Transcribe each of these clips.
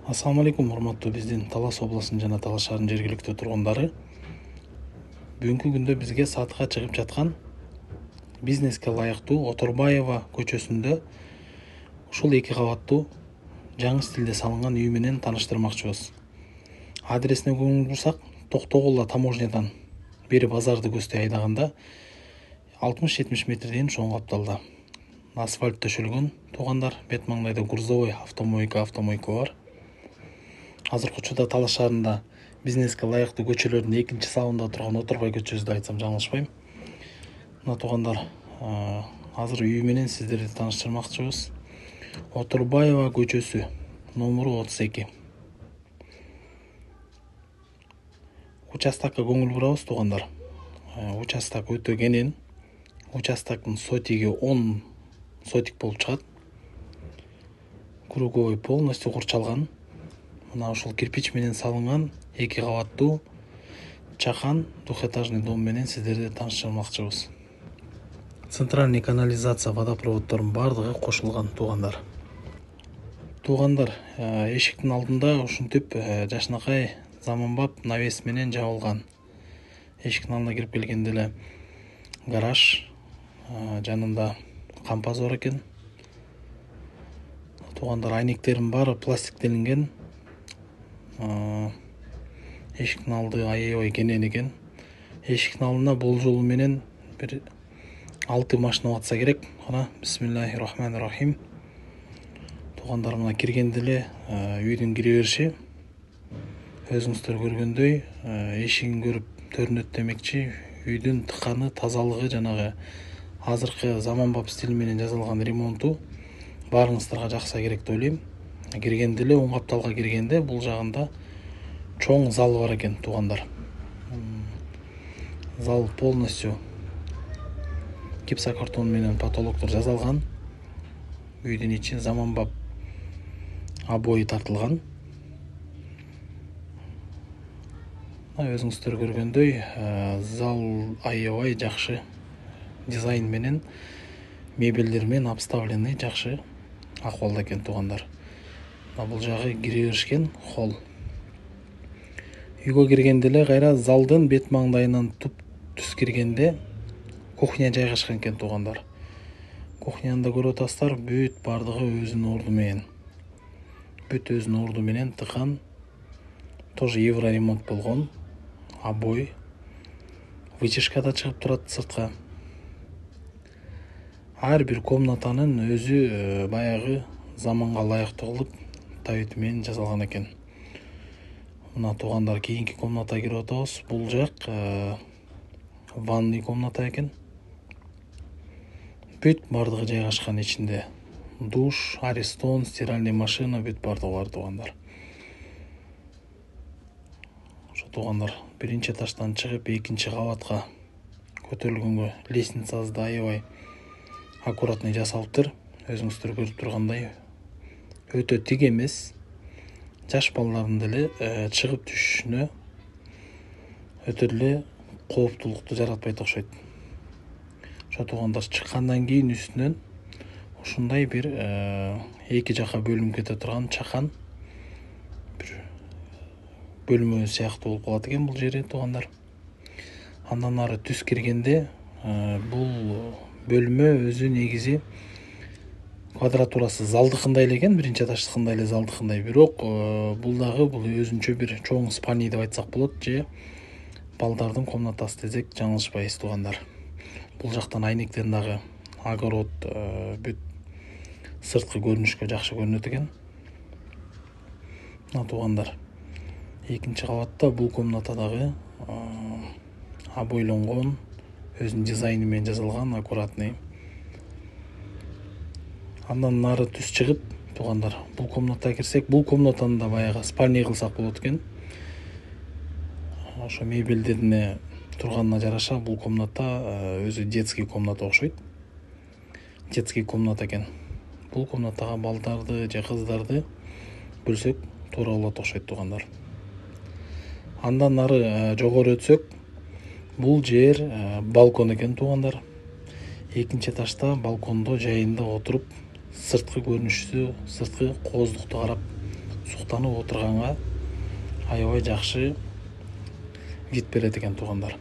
Ассаламу алейкум, урматтуу биздин Талас областынын жана Талас шаарынын жергиликтүү тургундары. Бүгүнкү күндө бизге сатыга чыгып жаткан бизнеске ылайыктуу Оторбаева көчөсүндө ушул 2 кабаттуу жаңы стилде салынган үй менен тааныштырмакчыбыз. Адресине көңүл бурсак, Токтогула таможнядан бери базарды көздөй айдаганда 60-70 метрден чоң капталда. Асфальт төшөлгөн туугандар, бет маңдайда грузовой автомойка бар. Азыркы учурда Талас шаарында бизнеске ылайыктуу көчөлөрдүн экинчи салымында турган Оторбай көчөсүдө айтсам жаңылышпайм. Мына туугандар, азыр үй менен сиздерди тааныштырмакчыбыз. Оторбаева көчөсү, номеру 32. Участокко көңүл бурабыз туугандар. Участок өтө кенен. Участоктун сотиги 10 сотик болуп чыгат. Круговой полностью курчалган. Мына ушул кирпич менен салынган 2 кабаттуу чакан двухэтажный дом менен сиздерди тааныштырмакчыбыз. Центральный канализация водопроводдордун бардыгы кошулган туугандар. Эшиктин алдында ушинтип жашынакай заманбап навес менен жабылган. Эшиктин алдына кирип келгенде эле гараж, жанында кампаз бар экен. Туугандар, айнектердин баары пластиктелинген. Эшиктин алды аябай кенен экен. Эшиктин алдына болжолу менен бир 6 машина батса керек. Мына бисмиллахир-рахманир-рахим. Туугандар, мына киргенде эле үйдүн кире бериши өзүңүздөр көргөндөй эшигин көрүп төрүнөт демекчи. Үйдүн тыканы, тазалыгы, жанагы азыркы заманбап стиль менен жасалган ремонту баарыңыздарга жакса керек деп ойлойм. Киргенде эле оң капталга киргенде бул жагында чоң зал бар экен туугандар. Зал полностью гипсокартон менен потолоктор жасалган. Үйдүн ичи заманбап обои тартылган. Өзүңүздөр көргөндөй зал аябай жакшы дизайн менен мебелдер менен обставленный жакшы акыбалда экен туугандар. Бул жагы кире беришкен холл. Үйгө киргенде эле кайра залдын бет маңдайынан түз киргенде кухня жайгашкан экен туугандар. Кухняны да көрүп атасыздар, бүт бардыгы өзүнүн орду менен тыкан. Тоже евроремонт болгон. Обой. Вытяжка да чыгып турат сыртка. Ар бир комнатанын өзү баягы заманга ылайыктуу кылып табити менен жасалган экен. Мына туугандар, кийинки комната кирип атабыз. Бул жак ванный комната экен. Бүт бардыгы жайгашкан ичинде. Душ, аристон, стиральный машина, бүт бардыгы бар туугандар. Туугандар, биринчи этаждан чыгып экинчи кабатка көтөрүлгөнгө лестницасы да аябай аккуратный жасалыптыр. Өзүңүздөр көрүп тургандай өтө тик эмес. Жаш балдардын деле чыгып түшүшүнө өтө эле кооптулукту жаратпайт окшойт. Туугандар, чыккандан кийин үстүнөн ушундай бир 2 жака бөлүнүп кете турган чакан бөлмө сыяктуу болуп калат экен бул жери туугандар. Андан ары түз киргенде бул бөлмө өзү негизи квадратурасы залдыкындай эле экен, биринчи этаждыкындай эле залдыкындай. Бирок бул өзүнчө бир чоң спальня деп айтсак болот, же балдардын комнатасы десек жаңылышпайбыз туугандар. Бул жактан айнектерин дагы огород, бүт сырткы көрүнүшкө жакшы көрүнөт экен. Мына туугандар, экинчи кабатта бул комната дагы обойлонгон, өзүнүн дизайны менен жасалган, аккуратный. Андан нары түз чыгып, туугандар, бул комнатага кирсек, бул комнатаны да баягы спальня кылсак болот экен. Ошо мебелдерине турганына жараша бул комната өзү детский комната окшойт. Детский комната экен. Бул комнатага балдарды же кыздарды бөлсөк туура болот окшойт туугандар. Андан нары жогору өтсөк, бул жер балкон экен туугандар. Экинчи этажда балкондо жайында отуруп сырткы көрүнүштү, сырткы кооздукту карап суктанып отурганга аябай жакшы вид берет экен туугандар.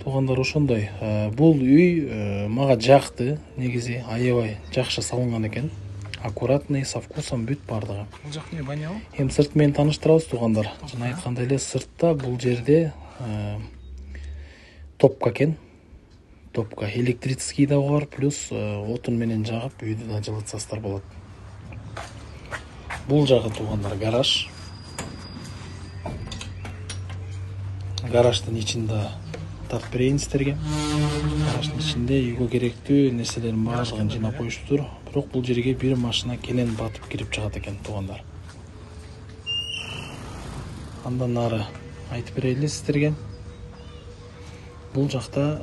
Туугандар, ошондой. Бул үй мага жакты, негизи аябай жакшы салынган экен. Аккуратный, со вкусом бүт бардыгы. Бул жак не баня? Эми сырт менен тааныштырабыз туугандар. Жана айткандай эле сыртта бул жерде топка экен. Топка электрический да бар, плюс отун менен жагып үйдү да жылытсаңыздар болот. Бул жагы туугандар гараж. Гараждын ичинде тартып берейин сиздерге. Гараждын ичинде үйгө керектүү нерселердин баардыгын жыйнап коюштур. Бирок бул жерге бир машина кенен батып кирип чыгат экен туугандар. Андан нары айтып берели сиздерге. Бул жакта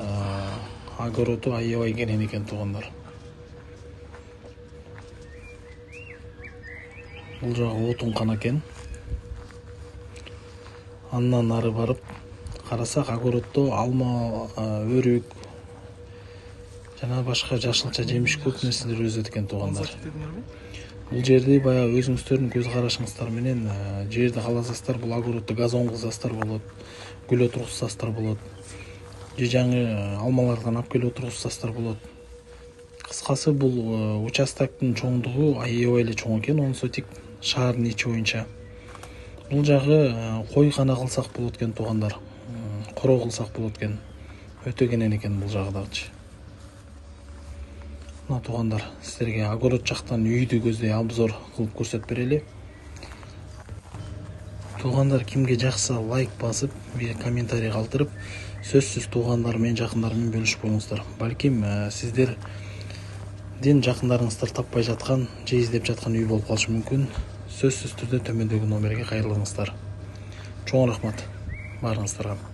огороду аябай кенен экен туугандар. Бул жагы отун кана экен. Андан нары барып карасак, огороддо алма, өрүк жана башка жашылча жемиш көп нерселер өсөт экен туугандар. Бул жерди баягы өзүңүздөрдүн көз карашыңыздар менен жерди кааласаңыздар, бул огородду газон кылсаңыздар болот, гүл отургузсаңыздар болот, же жаңы алмалардан алып келип отургузсаңыздар болот. Кыскасы, бул участоктун чоңдугу аябай эле чоң экен, онусу тик шаардын ичи боюнча. Бул жагы кой гана кылсак болот экен туугандар. Короо кылсак болот экен. Өтө кенен экен бул жагы дагычы. Мына туугандар, сиздерге огород жактан үйдү көздөй обзор кылып көрсөтүп берели. Туугандар, кимге жакса лайк басып, бир комментарий калтырып, сөзсүз туугандар менен жакындар менен бөлүшүп коюңуздар. Балким сиздердин жакындарыңыздар таппай жаткан, же издеп жаткан үй болуп калышы мүмкүн. Сөзсүз түрдө төмөндөгү номерге кайрылыңыздар. Чоң рахмат баарыңыздарга.